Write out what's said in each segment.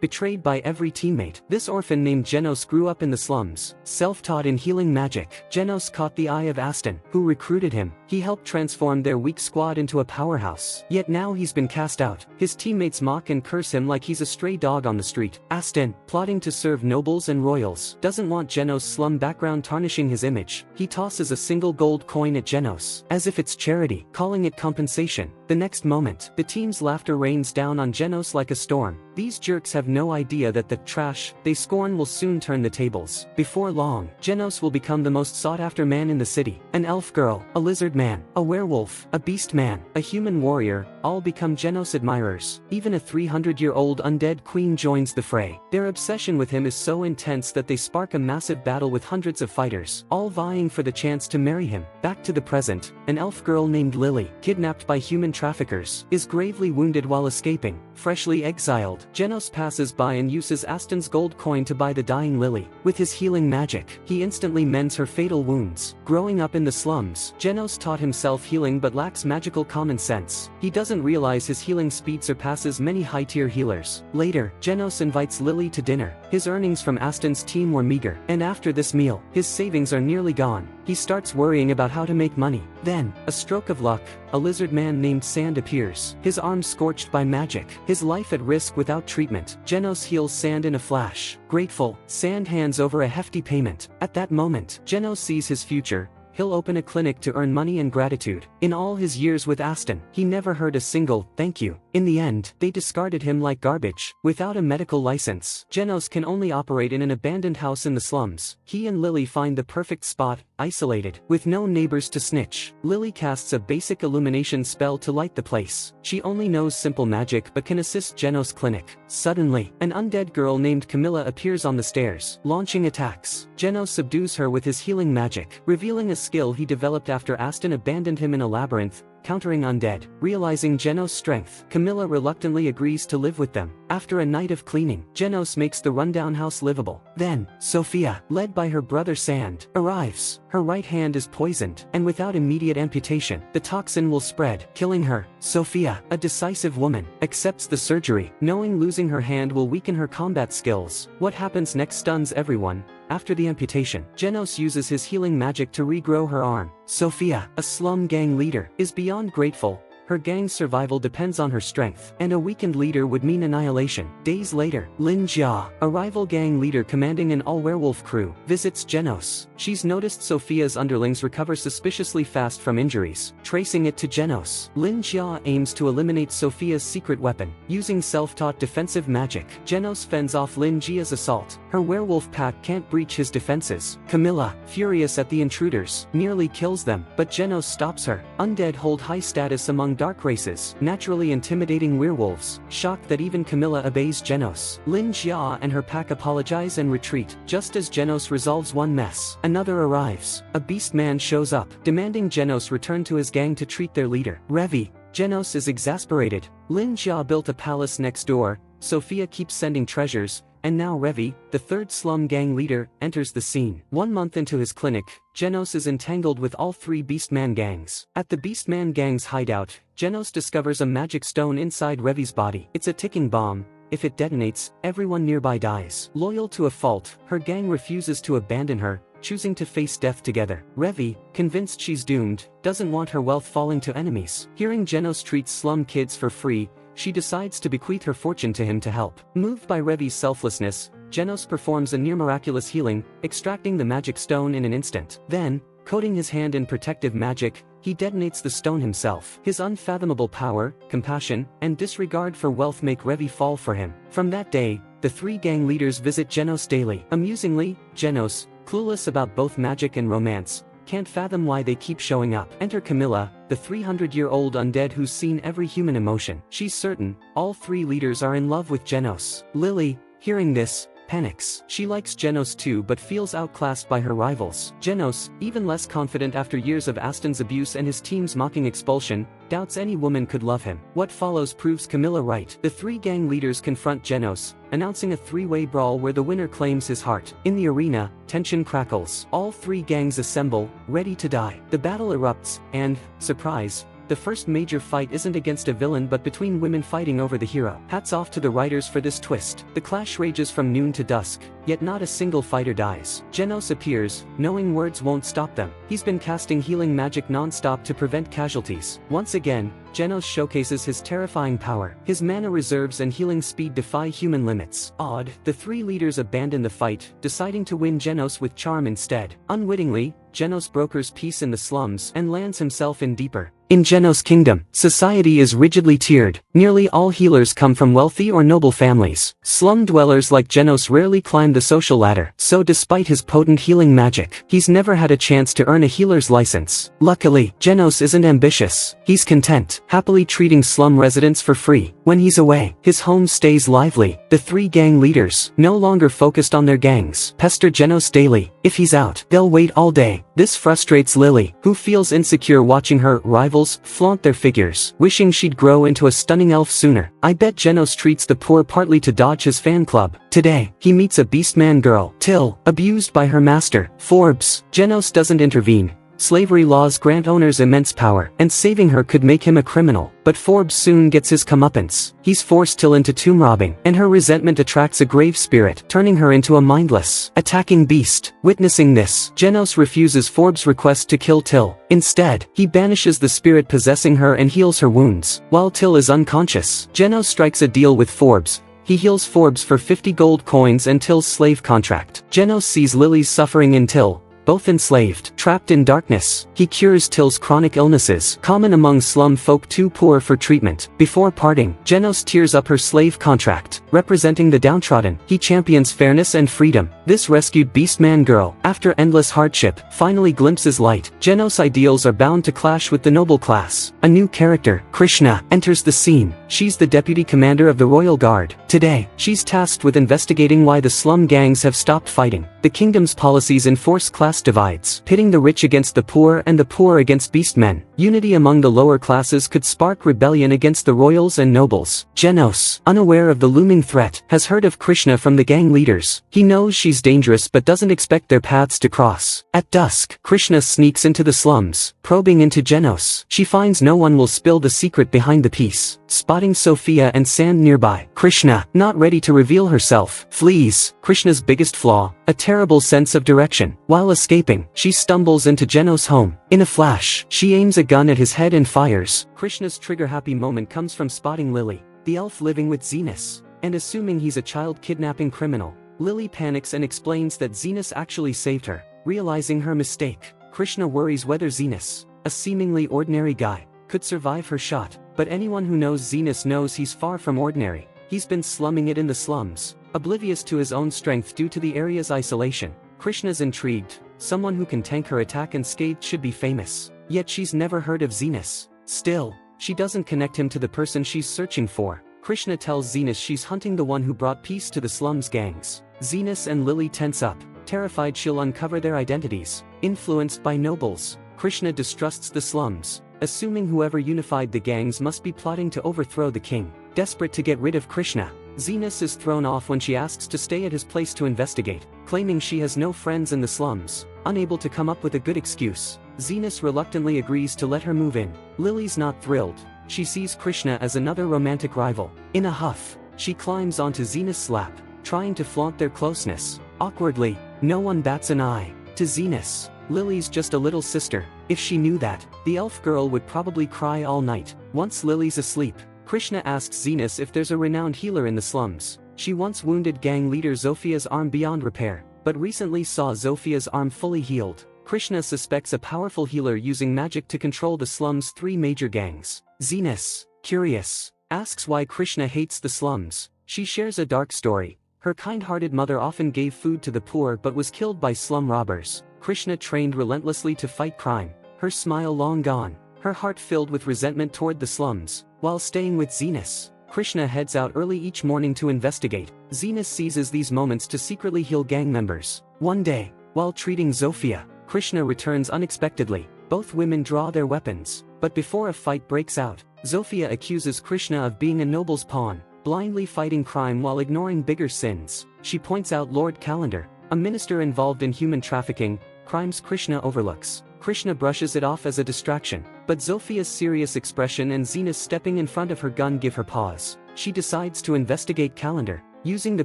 betrayed by every teammate. This orphan named Genos grew up in the slums, self-taught in healing magic. Genos caught the eye of Aston, who recruited him. He helped transform their weak squad into a powerhouse. Yet now he's been cast out. His teammates mock and curse him like he's a stray dog on the street. Aston, plotting to serve nobles and royals, doesn't want Genos' slum background tarnishing his image. He tosses a single gold coin at Genos, as if it's charity, calling it compensation. The next moment, the team's laughter rains down on Genos like a storm. These jerks have no idea that the trash they scorn will soon turn the tables. Before long, Genos will become the most sought-after man in the city. An elf girl, a lizard man, a werewolf, a beast man, a human warrior, all become Genos admirers. Even a 300-year-old undead queen joins the fray. Their obsession with him is so intense that they spark a massive battle with hundreds of fighters, all vying for the chance to marry him. Back to the present, an elf girl named Lily, kidnapped by human traffickers, is gravely wounded while escaping. Freshly exiled, Genos passes by and uses Aston's gold coin to buy the dying Lily. With his healing magic, he instantly mends her fatal wounds. Growing up in the slums, Genos taught himself healing but lacks magical common sense. He doesn't realize his healing speed surpasses many high-tier healers. Later, Genos invites Lily to dinner. His earnings from Aston's team were meager, and after this meal, his savings are nearly gone. He starts worrying about how to make money. Then, a stroke of luck, a lizard man named Sand appears, his arms scorched by magic, his life at risk without treatment. Genos heals Sand in a flash. Grateful, Sand hands over a hefty payment. At that moment, Genos sees his future. He'll open a clinic to earn money and gratitude. In all his years with Aston, he never heard a single "thank you." In the end, they discarded him like garbage. Without a medical license, Genos can only operate in an abandoned house in the slums. He and Lily find the perfect spot, isolated, with no neighbors to snitch. Lily casts a basic illumination spell to light the place. She only knows simple magic but can assist Genos' clinic. Suddenly, an undead girl named Camilla appears on the stairs, launching attacks. Genos subdues her with his healing magic, revealing a skill he developed after Aston abandoned him in a labyrinth, countering undead. Realizing Genos' strength, Camilla reluctantly agrees to live with them. After a night of cleaning, Genos makes the rundown house livable. Then, Sophia, led by her brother Sand, arrives. Her right hand is poisoned, and without immediate amputation, the toxin will spread, killing her. Sophia, a decisive woman, accepts the surgery, knowing losing her hand will weaken her combat skills. What happens next stuns everyone. After the amputation, Genos uses his healing magic to regrow her arm. Sophia, a slum gang leader, is beyond grateful. Her gang's survival depends on her strength, and a weakened leader would mean annihilation. Days later, Lin Jia, a rival gang leader commanding an all-werewolf crew, visits Genos. She's noticed Sophia's underlings recover suspiciously fast from injuries, tracing it to Genos. Lin Jia aims to eliminate Sophia's secret weapon. Using self-taught defensive magic, Genos fends off Lin Jia's assault. Her werewolf pack can't breach his defenses. Camilla, furious at the intruders, nearly kills them, but Genos stops her. Undead hold high status among dark races, naturally intimidating werewolves. Shocked that even Camilla obeys Genos, Lin Jia and her pack apologize and retreat. Just as Genos resolves one mess, another arrives. A beast man shows up, demanding Genos return to his gang to treat their leader. Revi. Genos is exasperated. Lin Jia built a palace next door. Sophia keeps sending treasures. And now Revi, the third slum gang leader, enters the scene. 1 month into his clinic, Genos is entangled with all 3 Beastman gangs. At the Beastman gang's hideout, Genos discovers a magic stone inside Revi's body. It's a ticking bomb. If it detonates, everyone nearby dies. Loyal to a fault, her gang refuses to abandon her, choosing to face death together. Revi, convinced she's doomed, doesn't want her wealth falling to enemies. Hearing Genos treats slum kids for free, she decides to bequeath her fortune to him to help. Moved by Revi's selflessness, Genos performs a near-miraculous healing, extracting the magic stone in an instant. Then, coating his hand in protective magic, he detonates the stone himself. His unfathomable power, compassion, and disregard for wealth make Revi fall for him. From that day, the 3 gang leaders visit Genos daily. Amusingly, Genos, clueless about both magic and romance, can't fathom why they keep showing up. Enter Camilla, the 300-year-old undead who's seen every human emotion. She's certain all 3 leaders are in love with Genos. Lily, hearing this, panics. She likes Genos too but feels outclassed by her rivals. Genos, even less confident after years of Aston's abuse and his team's mocking expulsion, doubts any woman could love him. What follows proves Camilla right. The 3 gang leaders confront Genos, announcing a 3-way brawl where the winner claims his heart. In the arena, tension crackles. All 3 gangs assemble, ready to die. The battle erupts, and, surprise, the first major fight isn't against a villain but between women fighting over the hero. Hats off to the writers for this twist. The clash rages from noon to dusk, yet not a single fighter dies. Genos appears, knowing words won't stop them. He's been casting healing magic non-stop to prevent casualties. Once again, Genos showcases his terrifying power. His mana reserves and healing speed defy human limits. Odd, the three leaders abandon the fight, deciding to win Genos with charm instead. Unwittingly, Genos brokers peace in the slums and lands himself in deeper. In Genos' kingdom, society is rigidly tiered. Nearly all healers come from wealthy or noble families. Slum dwellers like Genos rarely climb the social ladder, so despite his potent healing magic, he's never had a chance to earn a healer's license. Luckily, Genos isn't ambitious. He's content, happily treating slum residents for free. When he's away, his home stays lively. The three gang leaders, no longer focused on their gangs, pester Genos daily. If he's out, they'll wait all day. This frustrates Lily, who feels insecure watching her rivals flaunt their figures, wishing she'd grow into a stunning elf sooner. I bet Genos treats the poor partly to dodge his fan club. Today, he meets a beastman girl, Till, abused by her master, Forbes. Genos doesn't intervene. Slavery laws grant owners immense power, and saving her could make him a criminal. But Forbes soon gets his comeuppance. He's forced Till into tomb robbing, and her resentment attracts a grave spirit, turning her into a mindless, attacking beast. Witnessing this, Genos refuses Forbes' request to kill Till. Instead, he banishes the spirit possessing her and heals her wounds. While Till is unconscious, Genos strikes a deal with Forbes. He heals Forbes for 50 gold coins and Till's slave contract. Genos sees Lily's suffering in Till. Both enslaved, trapped in darkness, he cures Till's chronic illnesses, common among slum folk too poor for treatment. Before parting, Genos tears up her slave contract. Representing the downtrodden, he champions fairness and freedom. This rescued beastman girl, after endless hardship, finally glimpses light. Genos' ideals are bound to clash with the noble class. A new character, Krishna, enters the scene. She's the deputy commander of the royal guard. Today, she's tasked with investigating why the slum gangs have stopped fighting. The kingdom's policies enforce class divides, pitting the rich against the poor and the poor against beastmen. Unity among the lower classes could spark rebellion against the royals and nobles. Genos, unaware of the looming threat, has heard of Krishna from the gang leaders. He knows she's dangerous but doesn't expect their paths to cross. At dusk, Krishna sneaks into the slums, probing into Genos. She finds no one will spill the secret behind the peace. Spotting Sophia and Sand nearby, Krishna, not ready to reveal herself, flees. Krishna's biggest flaw, a terrible sense of direction. While escaping, she stumbles into Genos' home. In a flash, she aims a gun at his head and fires. Krishna's trigger-happy moment comes from spotting Lily, the elf living with Zenas, and assuming he's a child kidnapping criminal. Lily panics and explains that Zenas actually saved her. Realizing her mistake, Krishna worries whether Zenas, a seemingly ordinary guy, could survive her shot. But anyone who knows Zenas knows he's far from ordinary. He's been slumming it in the slums, oblivious to his own strength due to the area's isolation. Krishna's intrigued. Someone who can tank her attack unscathed should be famous. Yet she's never heard of Zenas. Still, she doesn't connect him to the person she's searching for. Krishna tells Zenas she's hunting the one who brought peace to the slums gangs. Zenas and Lily tense up, terrified she'll uncover their identities. Influenced by nobles, Krishna distrusts the slums, assuming whoever unified the gangs must be plotting to overthrow the king. Desperate to get rid of Krishna, Zenas is thrown off when she asks to stay at his place to investigate, claiming she has no friends in the slums. Unable to come up with a good excuse, Zenas reluctantly agrees to let her move in. Lily's not thrilled. She sees Krishna as another romantic rival. In a huff, she climbs onto Zenas' lap, trying to flaunt their closeness. Awkwardly, no one bats an eye. To Zenas, Lily's just a little sister. If she knew that, the elf girl would probably cry all night. Once Lily's asleep, Krishna asks Zenas if there's a renowned healer in the slums. She once wounded gang leader Zophia's arm beyond repair, but recently saw Zophia's arm fully healed. Krishna suspects a powerful healer using magic to control the slums' three major gangs. Zenas, curious, asks why Krishna hates the slums. She shares a dark story. Her kind-hearted mother often gave food to the poor but was killed by slum robbers. Krishna trained relentlessly to fight crime, her smile long gone, her heart filled with resentment toward the slums. While staying with Zenas, Krishna heads out early each morning to investigate. Zenas seizes these moments to secretly heal gang members. One day, while treating Zofia, Krishna returns unexpectedly. Both women draw their weapons, but before a fight breaks out, Zofia accuses Krishna of being a noble's pawn, blindly fighting crime while ignoring bigger sins. She points out Lord Calendar, a minister involved in human trafficking, crimes Krishna overlooks. Krishna brushes it off as a distraction, but Zophia's serious expression and Zena's stepping in front of her gun give her pause. She decides to investigate Calendar, using the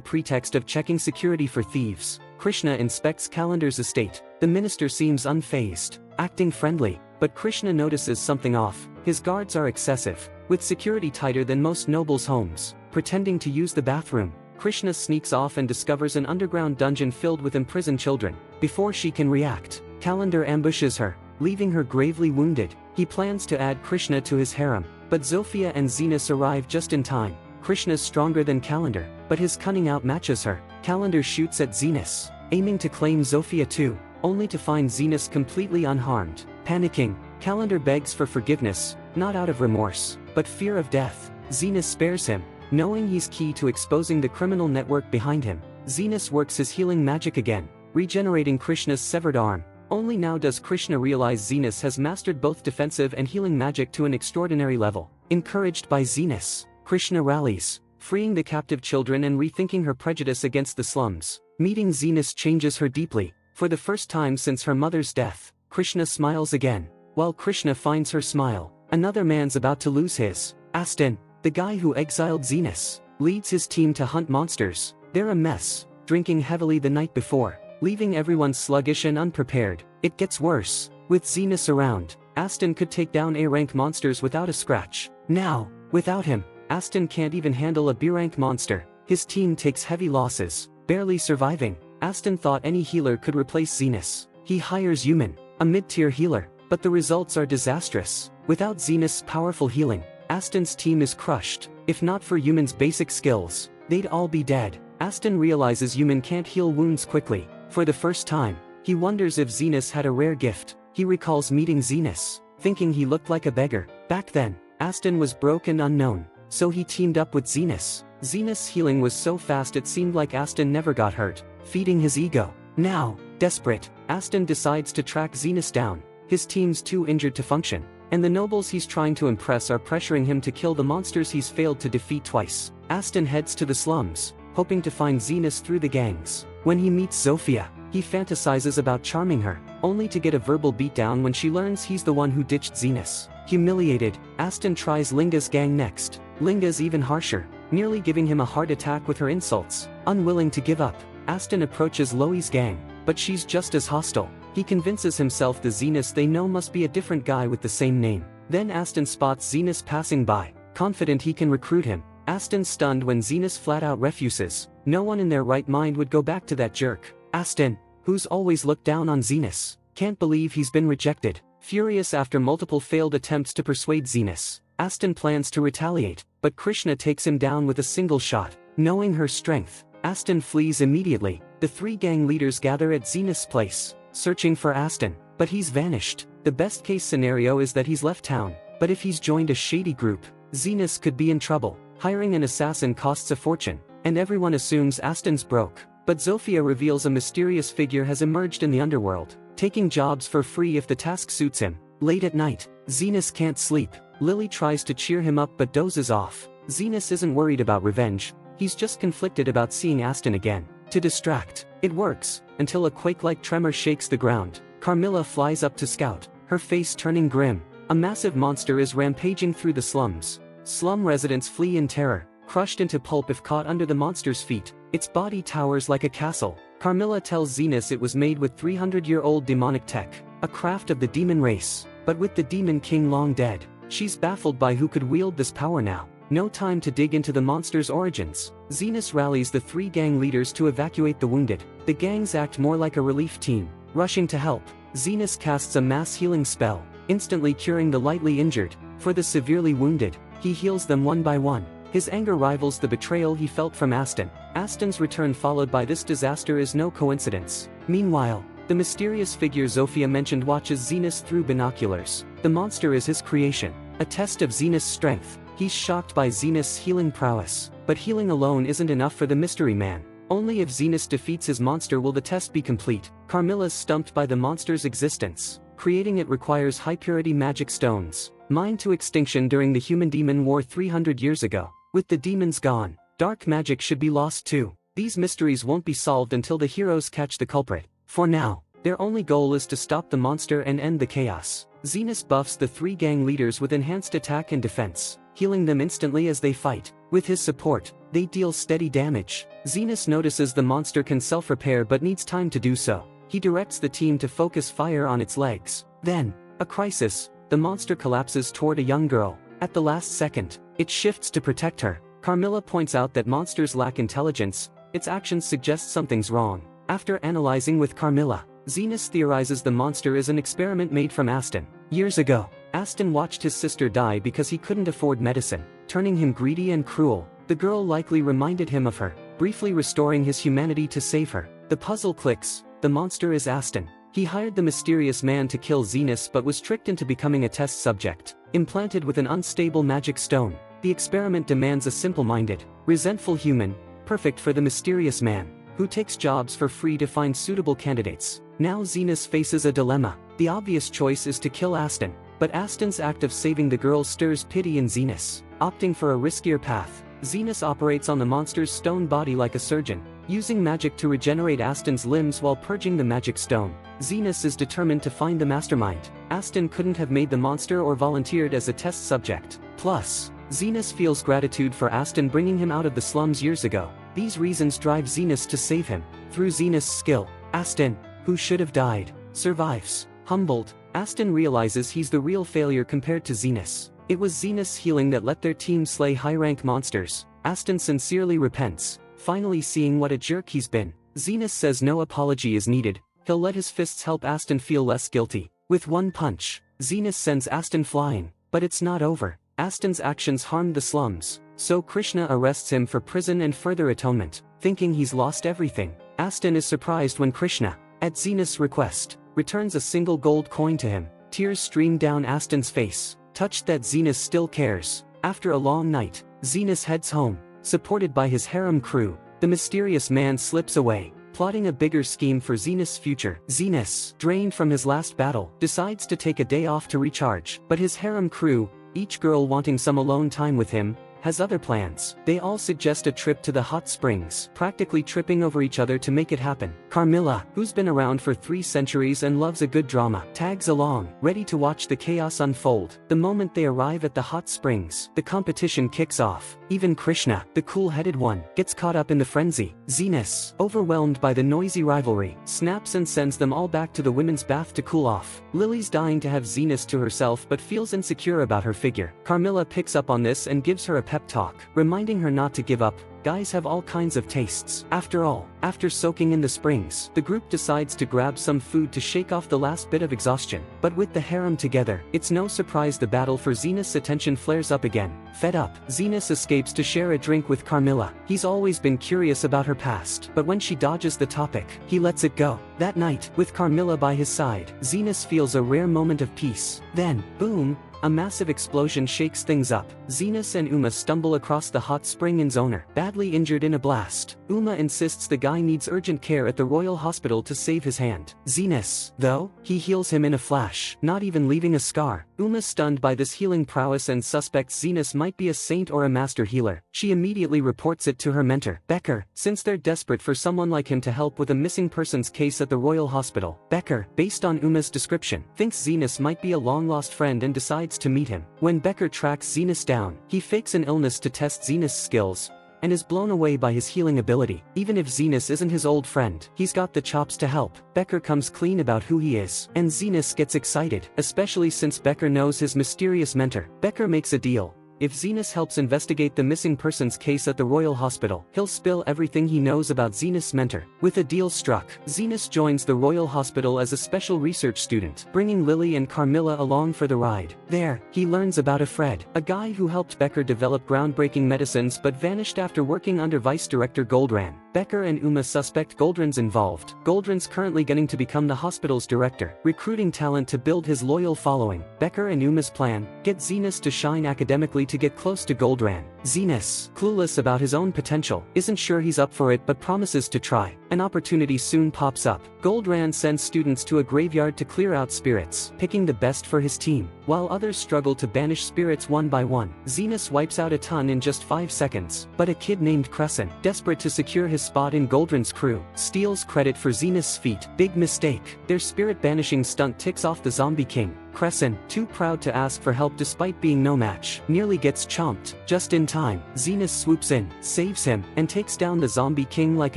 pretext of checking security for thieves. Krishna inspects Calendar's estate. The minister seems unfazed, acting friendly, but Krishna notices something off. His guards are excessive, with security tighter than most nobles' homes. Pretending to use the bathroom, Krishna sneaks off and discovers an underground dungeon filled with imprisoned children. Before she can react, Calendar ambushes her, leaving her gravely wounded. He plans to add Krishna to his harem, but Zofia and Zenas arrive just in time. Krishna's stronger than Calendar, but his cunning outmatches her. Calendar shoots at Zenas, aiming to claim Zofia too, only to find Zenas completely unharmed. Panicking, Calendar begs for forgiveness, not out of remorse, but fear of death. Zenas spares him, knowing he's key to exposing the criminal network behind him. Zenas works his healing magic again, regenerating Krishna's severed arm. Only now does Krishna realize Zenas has mastered both defensive and healing magic to an extraordinary level. Encouraged by Zenas, Krishna rallies, freeing the captive children and rethinking her prejudice against the slums. Meeting Zenas changes her deeply. For the first time since her mother's death, Krishna smiles again. While Krishna finds her smile, another man's about to lose his. Aston, the guy who exiled Zenas, leads his team to hunt monsters. They're a mess, drinking heavily the night before, leaving everyone sluggish and unprepared. It gets worse. With Zenas around, Aston could take down A-rank monsters without a scratch. Now, without him, Aston can't even handle a B-rank monster. His team takes heavy losses, barely surviving. Aston thought any healer could replace Zenas. He hires Yuman, a mid-tier healer, but the results are disastrous. Without Zenas' powerful healing, Aston's team is crushed. If not for Yuman's basic skills, they'd all be dead. Aston realizes Yuman can't heal wounds quickly. For the first time, he wonders if Zenas had a rare gift. He recalls meeting Zenas, thinking he looked like a beggar. Back then, Aston was broke and unknown, so he teamed up with Zenas. Zenas' healing was so fast it seemed like Aston never got hurt, feeding his ego. Now, desperate, Aston decides to track Zenas down. His team's too injured to function, and the nobles he's trying to impress are pressuring him to kill the monsters he's failed to defeat twice. Aston heads to the slums, hoping to find Zenas through the gangs. When he meets Zofia, he fantasizes about charming her, only to get a verbal beatdown when she learns he's the one who ditched Zenas. Humiliated, Aston tries Linga's gang next. Linga's even harsher, nearly giving him a heart attack with her insults. Unwilling to give up, Aston approaches Loi's gang, but she's just as hostile. He convinces himself the Zenas they know must be a different guy with the same name. Then Aston spots Zenas passing by, confident he can recruit him. Aston's stunned when Zenas flat out refuses. No one in their right mind would go back to that jerk. Aston, who's always looked down on Zenas, can't believe he's been rejected. Furious after multiple failed attempts to persuade Zenas, Aston plans to retaliate, but Krishna takes him down with a single shot. Knowing her strength, Aston flees immediately. The three gang leaders gather at Zenas' place, searching for Aston, but he's vanished. The best case scenario is that he's left town, but if he's joined a shady group, Zenas could be in trouble. Hiring an assassin costs a fortune, and everyone assumes Aston's broke. But Zofia reveals a mysterious figure has emerged in the underworld, taking jobs for free if the task suits him. Late at night, Zenas can't sleep. Lily tries to cheer him up but dozes off. Zenas isn't worried about revenge, he's just conflicted about seeing Aston again. To distract, it works, until a quake-like tremor shakes the ground. Carmilla flies up to scout, her face turning grim. A massive monster is rampaging through the slums. Slum residents flee in terror, crushed into pulp if caught under the monster's feet. Its body towers like a castle. Carmilla tells Zenas it was made with 300-year-old demonic tech, a craft of the demon race. But with the demon king long dead, she's baffled by who could wield this power now. No time to dig into the monster's origins. Zenas rallies the three gang leaders to evacuate the wounded. The gangs act more like a relief team, rushing to help. Zenas casts a mass healing spell, instantly curing the lightly injured. For the severely wounded, he heals them one by one. His anger rivals the betrayal he felt from Aston. Aston's return followed by this disaster is no coincidence. Meanwhile, the mysterious figure Zofia mentioned watches Zenas through binoculars. The monster is his creation, a test of Zenas' strength. He's shocked by Zenas' healing prowess. But healing alone isn't enough for the mystery man. Only if Zenas defeats his monster will the test be complete. Carmilla's stumped by the monster's existence. Creating it requires high-purity magic stones, mined to extinction during the human-demon war 300 years ago. With the demons gone, dark magic should be lost too. These mysteries won't be solved until the heroes catch the culprit. For now, Their only goal is to stop the monster and end the chaos. Zenas buffs the 3 gang leaders with enhanced attack and defense, healing them instantly as they fight. With his support, they deal steady damage. Zenas notices the monster can self-repair but needs time to do so. He directs the team to focus fire on its legs. Then, a crisis. The monster collapses toward a young girl. At the last second, it shifts to protect her. Carmilla points out that monsters lack intelligence. Its actions suggest something's wrong. After analyzing with Carmilla, Zenas theorizes the monster is an experiment made from Aston. Years ago, Aston watched his sister die because he couldn't afford medicine, turning him greedy and cruel. The girl likely reminded him of her, briefly restoring his humanity to save her. The puzzle clicks. The monster is Aston. He hired the mysterious man to kill Zenas but was tricked into becoming a test subject, implanted with an unstable magic stone. The experiment demands a simple-minded, resentful human, perfect for the mysterious man, who takes jobs for free to find suitable candidates. Now Zenas faces a dilemma. The obvious choice is to kill Aston, but Aston's act of saving the girl stirs pity in Zenas. Opting for a riskier path, Zenas operates on the monster's stone body like a surgeon, using magic to regenerate Aston's limbs while purging the magic stone. Zenas is determined to find the mastermind. Aston couldn't have made the monster or volunteered as a test subject. Plus, Zenas feels gratitude for Aston bringing him out of the slums years ago. These reasons drive Zenas to save him. Through Zenas' skill, Aston, who should have died, survives. Humbled, Aston realizes he's the real failure compared to Zenas. It was Zenas' healing that let their team slay high-rank monsters. Aston sincerely repents, finally seeing what a jerk he's been. Zenas says no apology is needed. He'll let his fists help Aston feel less guilty. With one punch, Zenas sends Aston flying. But it's not over. Aston's actions harmed the slums, so Krishna arrests him for prison and further atonement. Thinking he's lost everything, Aston is surprised when Krishna, at Zenas' request, returns a single gold coin to him. Tears stream down Aston's face, touched that Zenas still cares. After a long night, Zenas heads home, supported by his harem crew. The mysterious man slips away, plotting a bigger scheme for Zenas' future. Zenas, drained from his last battle, decides to take a day off to recharge. But his harem crew, each girl wanting some alone time with him, has other plans. They all suggest a trip to the hot springs, practically tripping over each other to make it happen. Carmilla, who's been around for 3 centuries and loves a good drama, tags along, ready to watch the chaos unfold. The moment they arrive at the hot springs, the competition kicks off. Even Krishna, the cool-headed one, gets caught up in the frenzy. Zenas, overwhelmed by the noisy rivalry, snaps and sends them all back to the women's bath to cool off. Lily's dying to have Zenas to herself but feels insecure about her figure. Carmilla picks up on this and gives her a pep talk, reminding her not to give up. Guys have all kinds of tastes. After all, after soaking in the springs, the group decides to grab some food to shake off the last bit of exhaustion. But with the harem together, it's no surprise the battle for Zenas' attention flares up again. Fed up, Zenas escapes to share a drink with Carmilla. He's always been curious about her past, but when she dodges the topic, he lets it go. That night, with Carmilla by his side, Zenas feels a rare moment of peace. Then, boom! A massive explosion shakes things up. Zenas and Uma stumble across the hot spring in Zoner, badly injured in a blast. Uma insists the guy needs urgent care at the Royal Hospital to save his hand. Zenas, though, he heals him in a flash, not even leaving a scar. Uma's stunned by this healing prowess and suspects Zenas might be a saint or a master healer. She immediately reports it to her mentor, Becker, since they're desperate for someone like him to help with a missing persons case at the Royal Hospital. Becker, based on Uma's description, thinks Zenas might be a long-lost friend and decides to meet him. When Becker tracks Zenas down, he fakes an illness to test Zenas' skills, and is blown away by his healing ability. Even if Zenas isn't his old friend, he's got the chops to help. Becker comes clean about who he is, and Zenas gets excited, especially since Becker knows his mysterious mentor. Becker makes a deal. If Zenas helps investigate the missing persons case at the Royal Hospital, he'll spill everything he knows about Zenas' mentor. With a deal struck, Zenas joins the Royal Hospital as a special research student, bringing Lily and Carmilla along for the ride. There, he learns about Fred, a guy who helped Becker develop groundbreaking medicines but vanished after working under Vice Director Goldran. Becker and Uma suspect Goldran's involved. Goldran's currently getting to become the hospital's director, recruiting talent to build his loyal following. Becker and Uma's plan: get Zenas to shine academically to get close to Goldran. Zenas, clueless about his own potential, isn't sure he's up for it but promises to try. An opportunity soon pops up. Goldrand sends students to a graveyard to clear out spirits, picking the best for his team. While others struggle to banish spirits one by one, Zenas wipes out a ton in just 5 seconds. But a kid named Krishna, desperate to secure his spot in Goldrand's crew, steals credit for Zenas' feat. Big mistake. Their spirit banishing stunt ticks off the Zombie King. Krishna, too proud to ask for help despite being no match, nearly gets chomped. Just in time, Zenas swoops in, saves him, and takes down the Zombie King like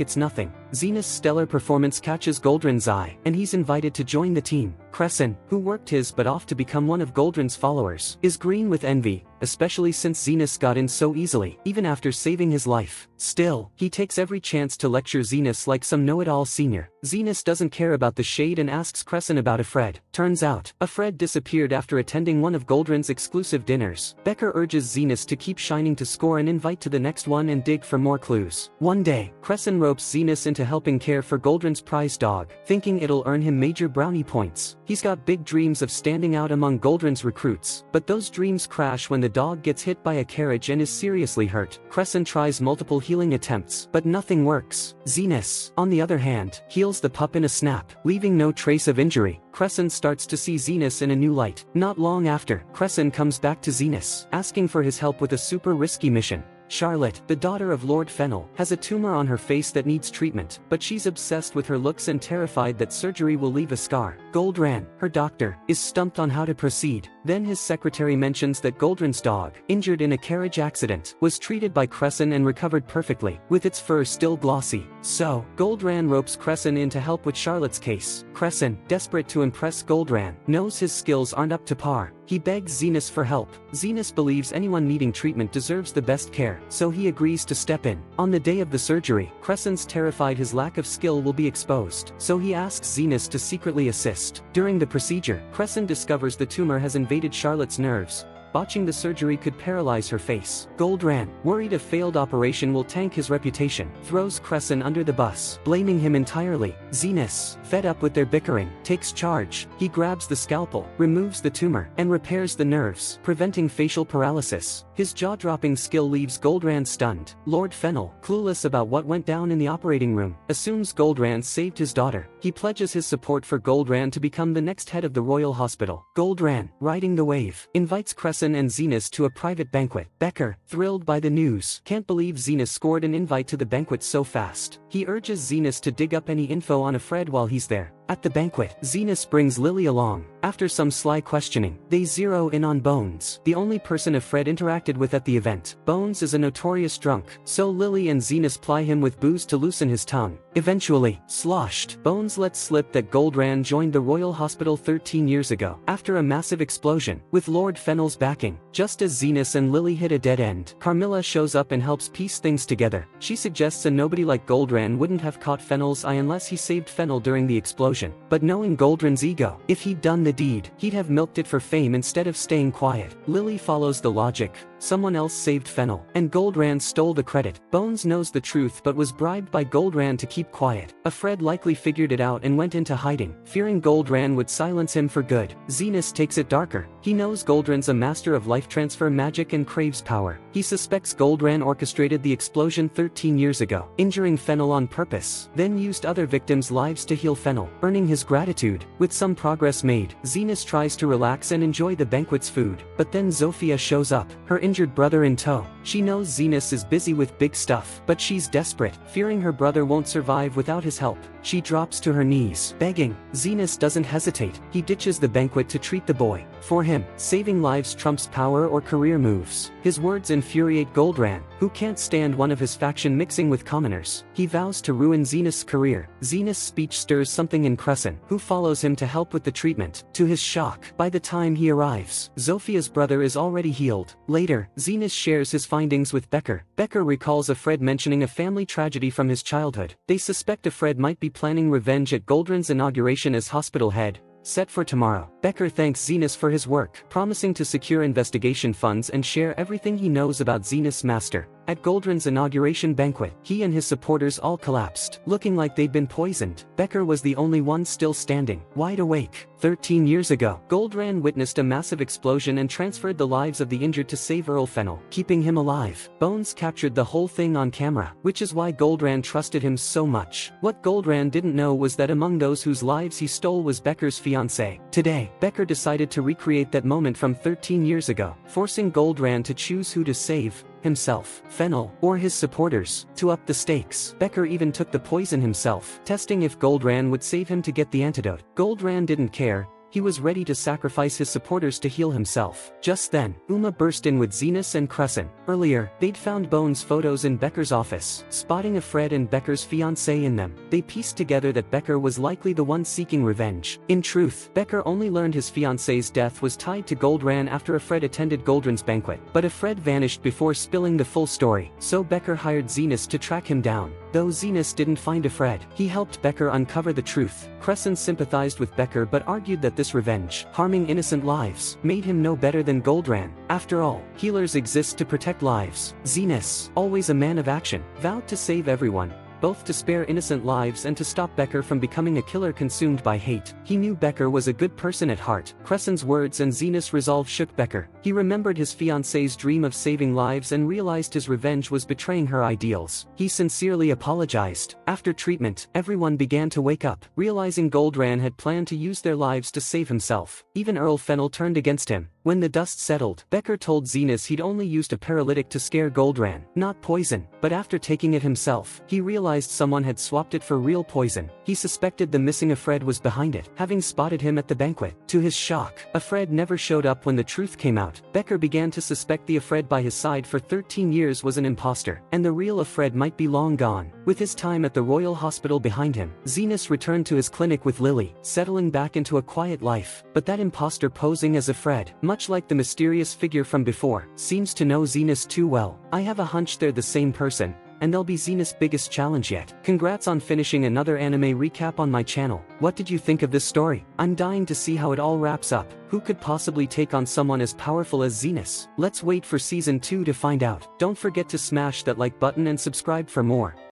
it's nothing. Zenas' stellar performance catches Goldrand's eye, and he's invited to join the team. Krishna, who worked his butt off to become one of Goldrand's followers, is green with envy, especially since Zenas got in so easily, even after saving his life. Still, he takes every chance to lecture Zenas like some know-it-all senior. Zenas doesn't care about the shade and asks Krishna about Afred. Turns out, Afred disappeared after attending one of Goldrand's exclusive dinners. Becker urges Zenas to keep shining to score an invite to the next one and dig for more clues. One day, Krishna ropes Zenas into helping care for Goldrand's prize dog, thinking it'll earn him major brownie points. He's got big dreams of standing out among Goldrand's recruits, but those dreams crash when the dog gets hit by a carriage and is seriously hurt. Krishna tries multiple healing attempts, but nothing works. Zenas, on the other hand, heals the pup in a snap, leaving no trace of injury. Krishna starts to see Zenas in a new light. Not long after, Krishna comes back to Zenas, asking for his help with a super risky mission. Charlotte, the daughter of Lord Fennel, has a tumor on her face that needs treatment, but she's obsessed with her looks and terrified that surgery will leave a scar. Goldrand, her doctor, is stumped on how to proceed. Then his secretary mentions that Goldrand's dog, injured in a carriage accident, was treated by Krishna and recovered perfectly, with its fur still glossy. So, Goldrand ropes Krishna in to help with Charlotte's case. Krishna, desperate to impress Goldrand, knows his skills aren't up to par. He begs Zenas for help. Zenas believes anyone needing treatment deserves the best care, so he agrees to step in. On the day of the surgery, Krishna's terrified his lack of skill will be exposed, so he asks Zenas to secretly assist. During the procedure, Krishna discovers the tumor has invaded Charlotte's nerves. Botching the surgery could paralyze her face. Goldrand, worried a failed operation will tank his reputation, throws Krishna under the bus, blaming him entirely. Zenas, fed up with their bickering, takes charge. He grabs the scalpel, removes the tumor, and repairs the nerves, preventing facial paralysis. His jaw-dropping skill leaves Goldrand stunned. Lord Fennel, clueless about what went down in the operating room, assumes Goldrand saved his daughter. He pledges his support for Goldrand to become the next head of the royal hospital. Goldrand, riding the wave, invites Krishna and Zenas to a private banquet. Becker, thrilled by the news, can't believe Zenas scored an invite to the banquet so fast. He urges Zenas to dig up any info on Afred while he's there. At the banquet, Zenas brings Lily along. After some sly questioning, they zero in on Bones, the only person Afred interacted with at the event. Bones is a notorious drunk, so Lily and Zenas ply him with booze to loosen his tongue. Eventually, sloshed, Bones lets slip that Goldrand joined the Royal Hospital 13 years ago, after a massive explosion, with Lord Fennel's backing. Just as Zenas and Lily hit a dead end, Carmilla shows up and helps piece things together. She suggests a nobody like Goldrand wouldn't have caught Fennel's eye unless he saved Fennel during the explosion. But knowing Goldrand's ego, if he'd done the deed, he'd have milked it for fame instead of staying quiet. Lily follows the logic. Someone else saved Fennel, and Goldrand stole the credit. Bones knows the truth but was bribed by Goldrand to keep quiet. Afred likely figured it out and went into hiding, fearing Goldrand would silence him for good. Zenas takes it darker. He knows Goldrand's a master of life transfer magic and craves power. He suspects Goldrand orchestrated the explosion 13 years ago, injuring Fennel on purpose, then used other victims' lives to heal Fennel, earning his gratitude. With some progress made, Zenas tries to relax and enjoy the banquet's food, but then Zofia shows up, her injured brother in tow. She knows Zenas is busy with big stuff, but she's desperate, fearing her brother won't survive without his help. She drops to her knees, begging. Zenas doesn't hesitate. He ditches the banquet to treat the boy. For him, saving lives trumps power or career moves. His words infuriate Goldrand, who can't stand one of his faction mixing with commoners. He vows to ruin Zenas' career. Zenas' speech stirs something in Krishna, who follows him to help with the treatment. To his shock, by the time he arrives, Zofia's brother is already healed. Later, Zenas shares his findings with Becker. Becker recalls Afred mentioning a family tragedy from his childhood. They suspect Afred might be planning revenge at Goldrand's inauguration as hospital head, set for tomorrow. Becker thanks Zenas for his work, promising to secure investigation funds and share everything he knows about Zenas' master. At Goldran's inauguration banquet, he and his supporters all collapsed, looking like they'd been poisoned. Becker was the only one still standing, wide awake. 13 years ago, Goldran witnessed a massive explosion and transferred the lives of the injured to save Earl Fennel, keeping him alive. Bones captured the whole thing on camera, which is why Goldran trusted him so much. What Goldran didn't know was that among those whose lives he stole was Becker's fiancée. Today, Becker decided to recreate that moment from 13 years ago, forcing Goldran to choose who to save: himself, Fennel, or his supporters. To up the stakes, Becker even took the poison himself, testing if Goldran would save him to get the antidote. Goldran didn't care. He was ready to sacrifice his supporters to heal himself. Just then, Uma burst in with Zenas and Crescent. Earlier, they'd found Bones' photos in Becker's office. Spotting a Fred and Becker's fiancée in them, they pieced together that Becker was likely the one seeking revenge. In truth, Becker only learned his fiancée's death was tied to Goldran after a Fred attended Goldran's banquet. But a Fred vanished before spilling the full story, so Becker hired Zenas to track him down. Though Zenas didn't find a Fred, he helped Becker uncover the truth. Crescent sympathized with Becker but argued that this revenge, harming innocent lives, made him no better than Goldran. After all, healers exist to protect lives. Zenas, always a man of action, vowed to save everyone, both to spare innocent lives and to stop Becker from becoming a killer consumed by hate. He knew Becker was a good person at heart. Crescent's words and Zenas' resolve shook Becker. He remembered his fiancée's dream of saving lives and realized his revenge was betraying her ideals. He sincerely apologized. After treatment, everyone began to wake up, realizing Goldran had planned to use their lives to save himself. Even Earl Fennel turned against him. When the dust settled, Becker told Zenas he'd only used a paralytic to scare Goldran, not poison. But after taking it himself, he realized someone had swapped it for real poison. He suspected the missing Fred was behind it, having spotted him at the banquet. To his shock, Fred never showed up when the truth came out. Becker began to suspect the Fred by his side for 13 years was an imposter, and the real Fred might be long gone. With his time at the Royal Hospital behind him, Zenas returned to his clinic with Lily, settling back into a quiet life. But that imposter posing as a Fred, much like the mysterious figure from before, seems to know Zenas too well. I have a hunch they're the same person, and they'll be Zenas' biggest challenge yet. Congrats on finishing another anime recap on my channel. What did you think of this story? I'm dying to see how it all wraps up. Who could possibly take on someone as powerful as Zenas? Let's wait for season 2 to find out. Don't forget to smash that like button and subscribe for more.